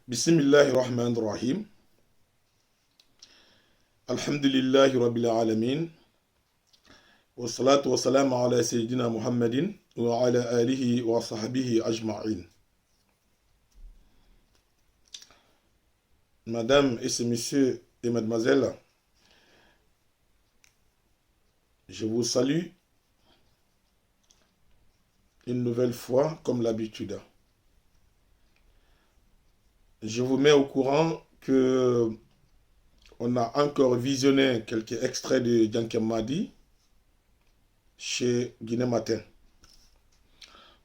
Bismillahirrahmanirrahim. Alhamdulillahi Rabbil Alamin. Wa salatu wa salam ala Sayyidina Muhammadin wa ala alihi wa sahbihi ajma'in. Madame et messieurs et mademoiselles, je vous salue une nouvelle fois comme l'habitude. Je vous mets au courant que on a encore visionné quelques extraits de Dianké Madi chez Guinée Matin.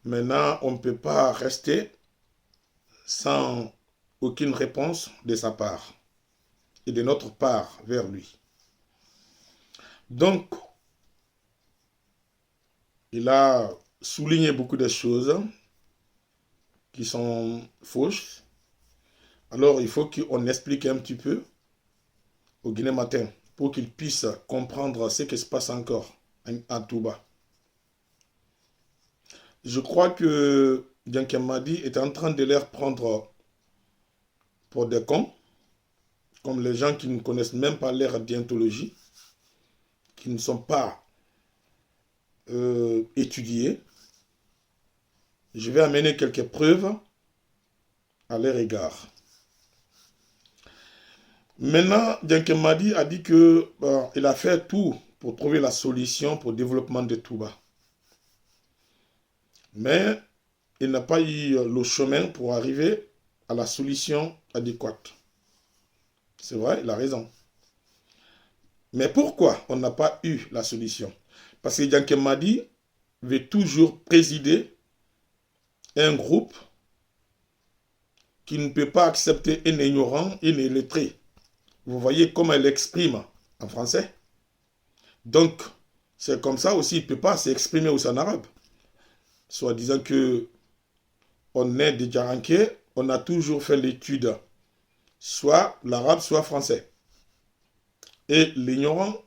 Maintenant, on ne peut pas rester sans aucune réponse de sa part et de notre part vers lui. Donc, il a souligné beaucoup de choses qui sont fausses. Alors, il faut qu'on explique un petit peu au Guinée Matin pour qu'ils puissent comprendre ce qui se passe encore à Touba. Je crois que Dianké Madi est en train de les prendre pour des cons, comme les gens qui ne connaissent même pas leur déontologie, qui ne sont pas étudiés. Je vais amener quelques preuves à leur égard. Maintenant, Dianké Madi a dit qu'il a fait tout pour trouver la solution pour le développement de Touba. Mais il n'a pas eu le chemin pour arriver à la solution adéquate. C'est vrai, il a raison. Mais pourquoi on n'a pas eu la solution? Parce que Dianké Madi veut toujours présider un groupe qui ne peut pas accepter un ignorant et un illettré. Vous voyez comment elle exprime en français. Donc, c'est comme ça aussi, il ne peut pas s'exprimer aussi en arabe. Soit disant que on est des Djaranké, on a toujours fait l'étude, soit l'arabe, soit français. Et l'ignorant,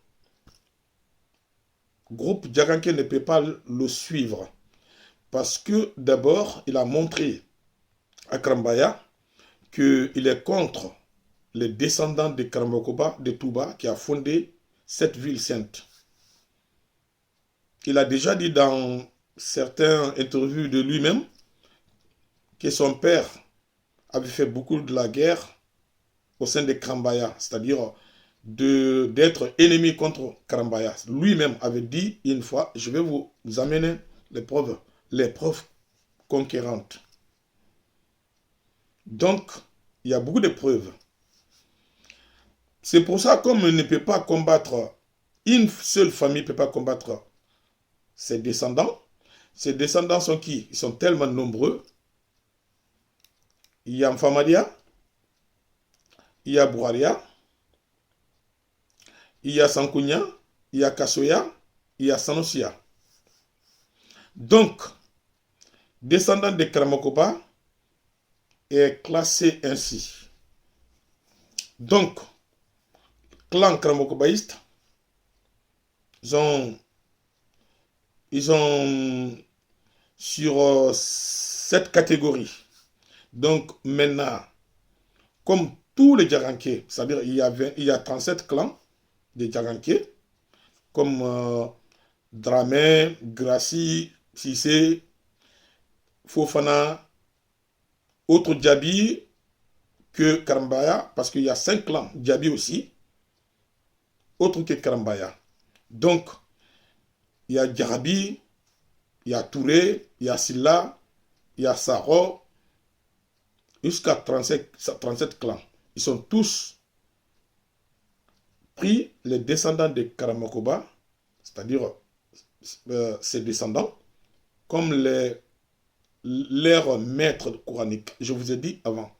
groupe Djaranké ne peut pas le suivre. Parce que d'abord, il a montré à Krambaya qu'il est contre les descendants de Karambakoba, de Touba, qui a fondé cette ville sainte. Il a déjà dit dans certaines interviews de lui-même que son père avait fait beaucoup de la guerre au sein de Krambaya, c'est-à-dire d'être ennemi contre Krambaya. Lui-même avait dit une fois, je vais vous amener les preuves conquérantes. Donc, il y a beaucoup de preuves. C'est pour ça, comme il ne peut pas combattre, une seule famille ne peut pas combattre ses descendants. Ses descendants sont qui? Ils sont tellement nombreux. Il y a Mfamadia, il y a Bouraria, il y a Sankounia, il y a Kassoya, il y a Sanosia. Donc, descendant de Kramakoba est classé ainsi. Donc, clan Kramakobaïste, ils ont sur cette catégorie. Donc maintenant, comme tous les Djaranké, c'est-à-dire il y a 37 clans de Djaranké, comme Dramé, Grassi, Sissé, Fofana, autres Djabi que Karambaya, parce qu'il y a 5 clans Djabi aussi, autres que Karambaya. Donc, il y a Djarabi, il y a Touré, il y a Silla, il y a Saro, jusqu'à 37 clans. Ils sont tous pris les descendants de Karamakoba, c'est-à-dire ses descendants, comme leurs maîtres coraniques. Je vous ai dit avant.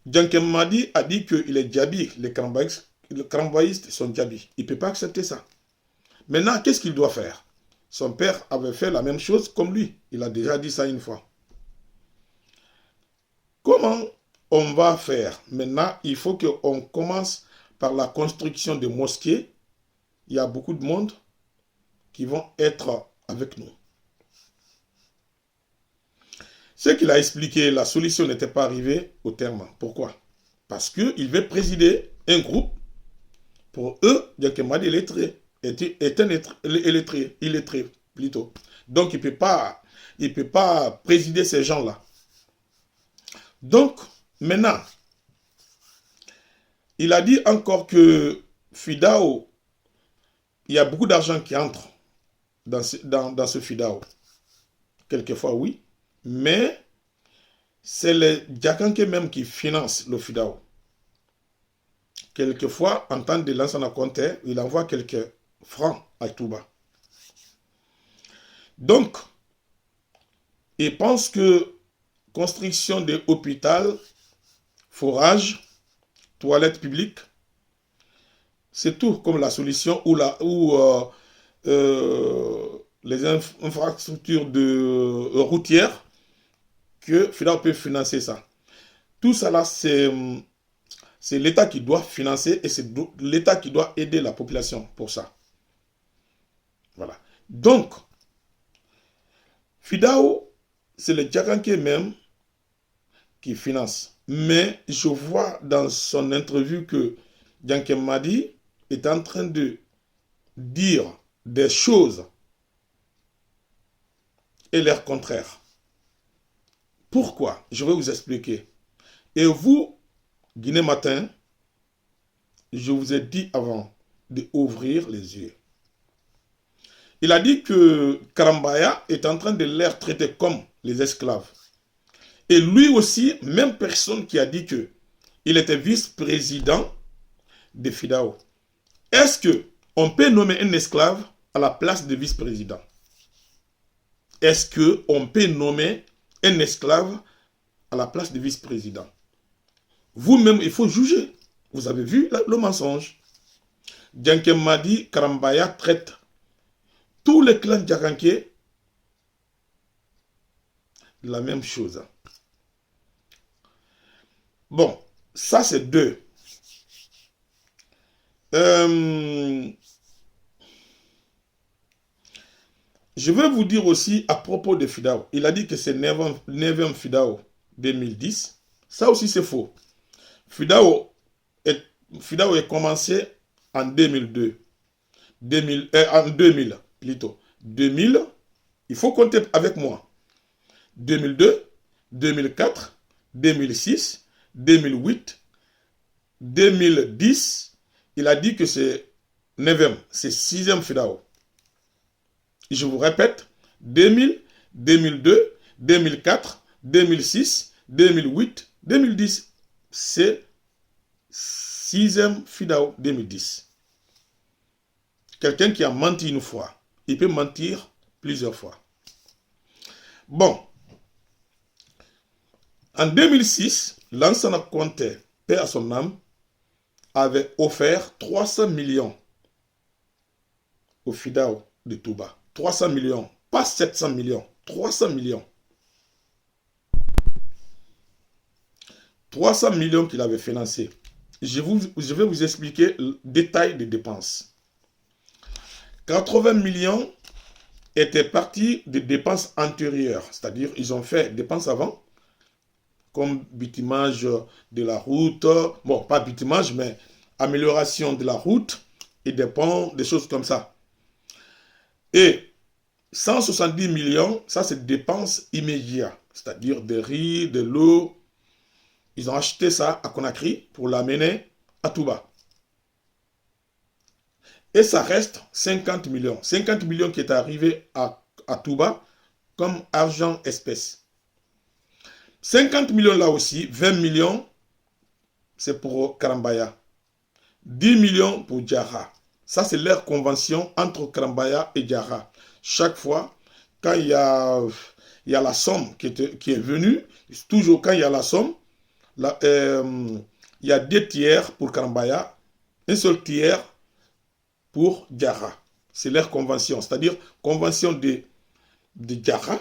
Dianké Madi a dit qu'il est Djabi, les Karambaïstes sont Djabi. Il ne peut pas accepter ça. Maintenant, qu'est-ce qu'il doit faire? Son père avait fait la même chose comme lui. Il a déjà dit ça une fois. Comment on va faire? Maintenant, il faut qu'on commence par la construction de mosquées. Il y a beaucoup de monde qui vont être avec nous. Ce qu'il a expliqué, la solution n'était pas arrivée au terme. Pourquoi? Parce qu'il veut présider un groupe. Pour eux, Diankemadi est un illettré plutôt. Donc il ne peut pas présider ces gens-là. Donc, maintenant, il a dit encore que FIDAO, il y a beaucoup d'argent qui entre dans ce FIDAO. Quelquefois, oui. Mais c'est les Diakanké même qui financent le FIDAO. Quelquefois, en temps de Lansana Conté, il envoie quelques francs à Touba. Donc, il pense que construction des hôpitaux, forage, toilettes publiques, c'est tout comme la solution ou les infrastructures routières que FIDAO peut financer ça. Tout ça là, c'est l'État qui doit financer et c'est l'État qui doit aider la population pour ça. Voilà. Donc, FIDAO, c'est le Diakanké même qui finance. Mais je vois dans son interview que Diankemadi est en train de dire des choses et leur contraire. Pourquoi? Je vais vous expliquer. Et vous, Guinée Matin, je vous ai dit avant d'ouvrir les yeux. Il a dit que Karambaya est en train de les traiter comme les esclaves. Et lui aussi, même personne qui a dit qu'il était vice-président de FIDAO. Est-ce qu'on peut nommer un esclave à la place de vice-président? Est-ce qu'on peut nommer un esclave à la place de vice-président? Vous-même, il faut juger. Vous avez vu le mensonge. Diankemadi Karambaya traite tous les clans Diakanké de la même chose. Bon, ça c'est deux. Je vais vous dire aussi à propos de FIDAO. Il a dit que c'est 9e FIDAO 2010. Ça aussi c'est faux. FIDAO est commencé en 2002. En 2000 plutôt. 2000, il faut compter avec moi. 2002, 2004, 2006, 2008, 2010, il a dit que c'est 9e, c'est 6e FIDAO. Je vous répète, 2000, 2002, 2004, 2006, 2008, 2010, c'est 6e FIDAO 2010. Quelqu'un qui a menti une fois, il peut mentir plusieurs fois. Bon, en 2006, Lansana Conté, paix à son âme, avait offert 300 millions au FIDAO de Touba. 300 millions, pas 700 millions, 300 millions. 300 millions qu'il avait financé. Je vais vous expliquer le détail des dépenses. 80 millions étaient partis de dépenses antérieures, c'est-à-dire ils ont fait dépenses avant, comme bitumage de la route, bon, pas bitumage, mais amélioration de la route et des ponts, des choses comme ça. Et 170 millions, ça c'est dépenses immédiates, c'est-à-dire des riz, de l'eau. Ils ont acheté ça à Conakry pour l'amener à Touba. Et ça reste 50 millions. 50 millions qui est arrivé à Touba comme argent espèce. 50 millions là aussi, 20 millions, c'est pour Karambaya. 10 millions pour Diarra. Ça, c'est leur convention entre Karambaya et Diarra. Chaque fois, quand il y a la somme qui est venue, toujours quand il y a la somme, il y a 2 tiers pour Karambaya, un seul tiers pour Diarra. C'est leur convention, c'est-à-dire convention de Diarra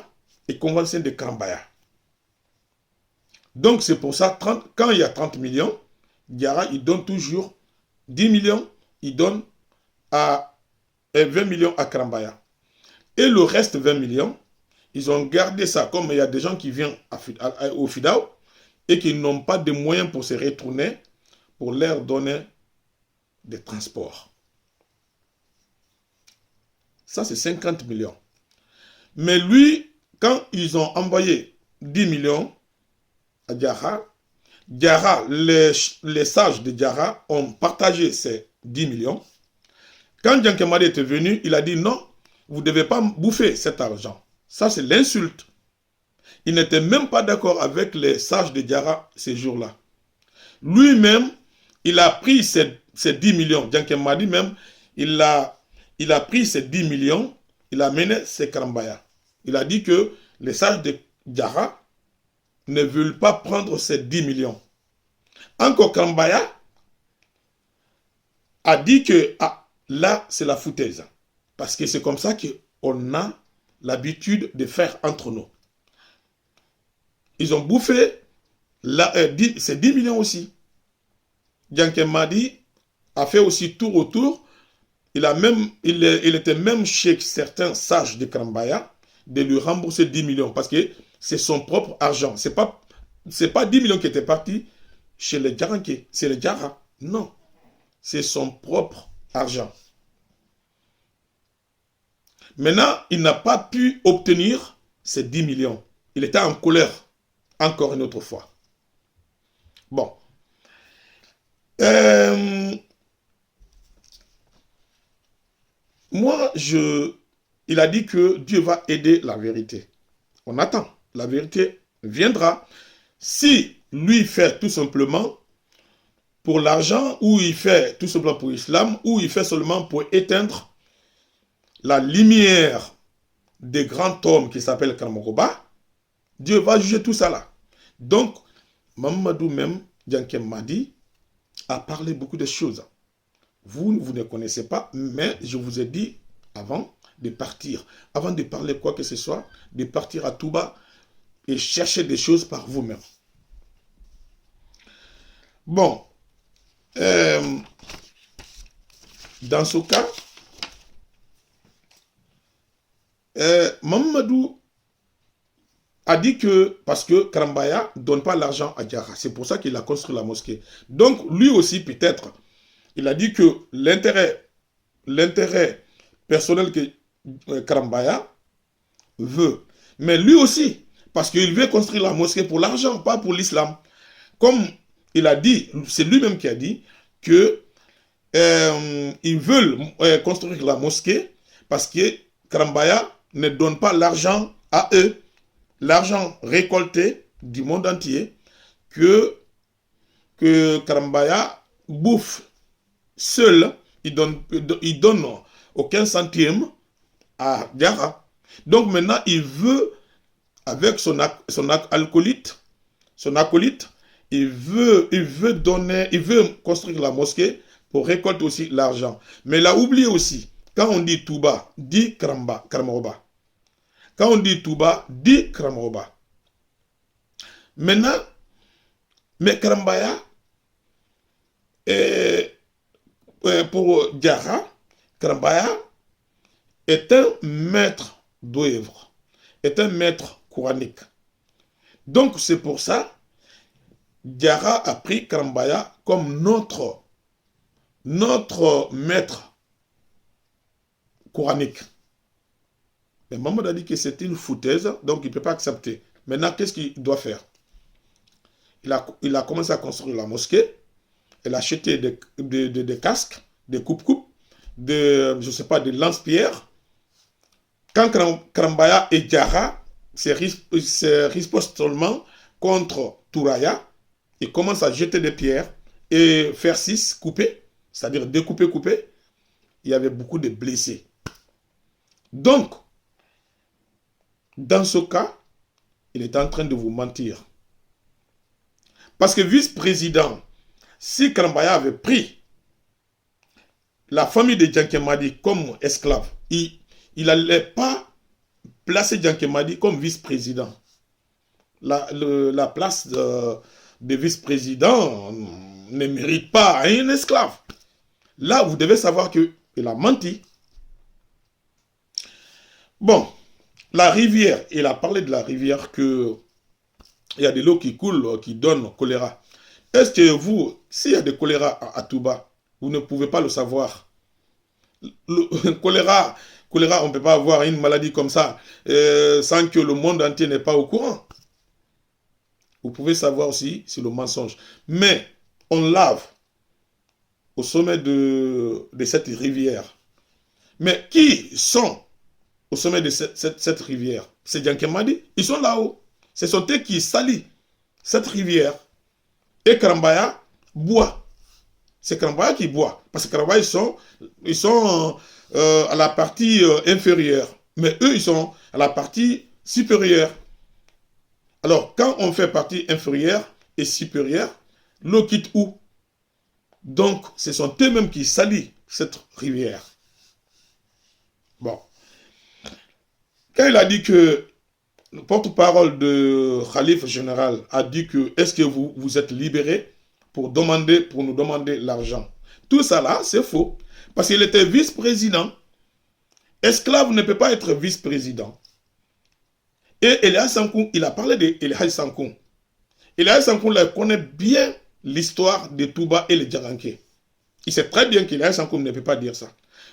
et convention de Karambaya. Donc c'est pour ça, quand il y a 30 millions, Diarra, il donne toujours 10 millions, il donne 20 millions à Karambaya. Et le reste 20 millions, Ils ont gardé ça. Comme il y a des gens qui viennent au FIDAO et qui n'ont pas de moyens pour se retourner, pour leur donner des transports. Ça, c'est 50 millions. Mais lui, quand ils ont envoyé 10 millions à Diarra, les sages de Diarra ont partagé ces 10 millions. Quand Dianke-Madi était venu, il a dit non, vous ne devez pas bouffer cet argent. Ça, c'est l'insulte. Il n'était même pas d'accord avec les sages de Diarra ces jours-là. Lui-même, il a pris ces 10 millions. Dianke-Madi même, il a pris ces 10 millions, il a mené ses Karambaya. Il a dit que les sages de Diarra ne veulent pas prendre ces 10 millions. Encore Karambaya a dit que là, c'est la foutaise. Parce que c'est comme ça qu'on a l'habitude de faire entre nous. Ils ont bouffé ces 10 millions aussi. Dianke-Madi a fait aussi tour autour. Il était même chez certains sages de Karambaya de lui rembourser 10 millions parce que c'est son propre argent. Ce n'est pas 10 millions qui étaient partis chez les Djaranké, c'est les Djara. Non, c'est son propre argent. Maintenant, il n'a pas pu obtenir ces 10 millions. Il était en colère, encore une autre fois. Bon. Moi, il a dit que Dieu va aider la vérité. On attend. La vérité viendra. Si lui fait tout simplement pour l'argent, ou il fait tout simplement pour l'islam, ou il fait seulement pour éteindre la lumière des grands hommes qui s'appellent Karamoroba, Dieu va juger tout ça là. Donc, Mamadou même, Dianke-Madi, a parlé beaucoup de choses. Vous ne connaissez pas, mais je vous ai dit avant de partir, avant de parler quoi que ce soit, de partir à Touba et chercher des choses par vous-même. Bon, dans ce cas, Mamadou a dit que, parce que Karambaya ne donne pas l'argent à Diarra, c'est pour ça qu'il a construit la mosquée. Donc, lui aussi, peut-être, il a dit que l'intérêt personnel que Karambaya veut, mais lui aussi, parce qu'il veut construire la mosquée pour l'argent, pas pour l'islam. Comme il a dit, c'est lui-même qui a dit que ils veulent construire la mosquée parce que Karambaya ne donne pas l'argent à eux, l'argent récolté du monde entier que Karambaya bouffe seul, il donne aucun centime à Diarra. Donc maintenant, il veut, avec son acolyte, il veut construire la mosquée pour récolter aussi l'argent. Mais il a oublié aussi, quand on dit Touba, dit Karamoroba. Quand on dit Touba, dit Karamoroba. Maintenant, mais Karambaya, pour Diarra, Karambaya est un maître d'œuvre, est un maître coranique. Donc c'est pour ça, Diarra a pris Karambaya comme notre maître coranique. Mais Maman a dit que c'est une foutaise, donc il ne peut pas accepter. Maintenant, qu'est-ce qu'il doit faire? Il a commencé à construire la mosquée, il a acheté des casques, des coupes-coupes, je ne sais pas, des lance-pierres. Quand Karambaya et Diarra se ripostent seulement contre Touraya, ils commencent à jeter des pierres et faire 6 coupés, c'est-à-dire découper, couper. Il y avait beaucoup de blessés. Donc, dans ce cas, il est en train de vous mentir. Parce que vice-président, si Karambaya avait pris la famille de Dianke-Madi comme esclave, il n'allait pas placer Dianke-Madi comme vice-président. La place de vice-président ne mérite pas un esclave. Là, vous devez savoir qu'il a menti. Bon, la rivière, il a parlé de la rivière que il y a de l'eau qui coule, qui donne choléra. Est-ce que vous, s'il y a des choléra à Touba, vous ne pouvez pas le savoir? Le choléra, on ne peut pas avoir une maladie comme ça sans que le monde entier n'est pas au courant. Vous pouvez savoir aussi, c'est le mensonge. Mais on lave au sommet de cette rivière. Mais qui sont au sommet de cette rivière? C'est Diankemadi. Ils sont là-haut. Ce sont eux qui salissent cette rivière. Et Karambaya boit. C'est Karambaya qui boit. Parce que Karambaya, ils sont à la partie inférieure. Mais eux, ils sont à la partie supérieure. Alors, quand on fait partie inférieure et supérieure, l'eau quitte où? Donc, ce sont eux-mêmes qui salissent cette rivière. Bon. Quand il a dit que le porte-parole de Khalife général a dit que est-ce que vous êtes libérés pour nous demander l'argent? Tout ça là, c'est faux. Parce qu'il était vice-président. Esclave ne peut pas être vice-président. Et Elias Sankoum, il a parlé d'Elias Sankoum. Elias Sankoum connaît bien l'histoire de Touba et les Djaranké. Il sait très bien qu'Elias Sankoum ne peut pas dire ça.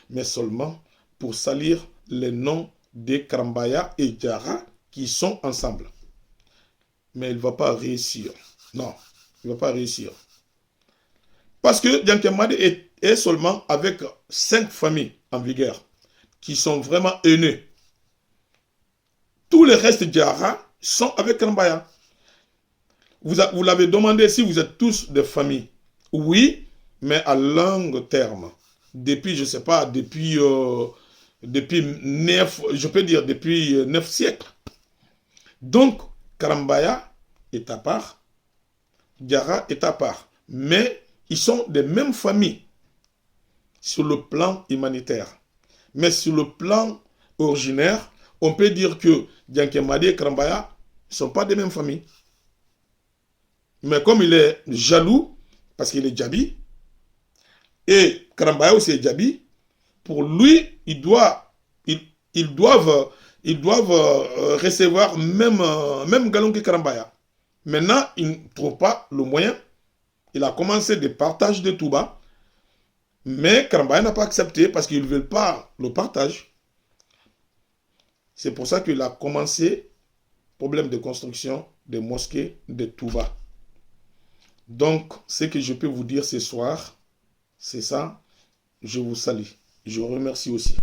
Mais seulement pour salir les noms de Karambaya et Djara qui sont ensemble. Mais il ne va pas réussir. Non, il ne va pas réussir. Parce que Diankemadi est seulement avec 5 familles en vigueur qui sont vraiment haineux. Tous les restes Djara sont avec Karambaya. Vous l'avez demandé si vous êtes tous des familles. Oui, mais à long terme. Depuis, je ne sais pas, depuis 9, je peux dire depuis 9 siècles. Donc, Karambaya est à part, Djara est à part. Mais ils sont des mêmes familles sur le plan humanitaire. Mais sur le plan originaire, on peut dire que Diankemadi et Karambaya ne sont pas des mêmes familles. Mais comme il est jaloux, parce qu'il est Djabi, et Karambaya aussi est Djabi, pour lui, ils doivent recevoir même galon que Karambaya. Maintenant, il ne trouve pas le moyen. Il a commencé des partages de Touba, mais Karambaya n'a pas accepté parce qu'ils ne veulent pas le partage. C'est pour ça qu'il a commencé problème de construction des mosquées de Touba. Donc, ce que je peux vous dire ce soir, c'est ça. Je vous salue. Je vous remercie aussi.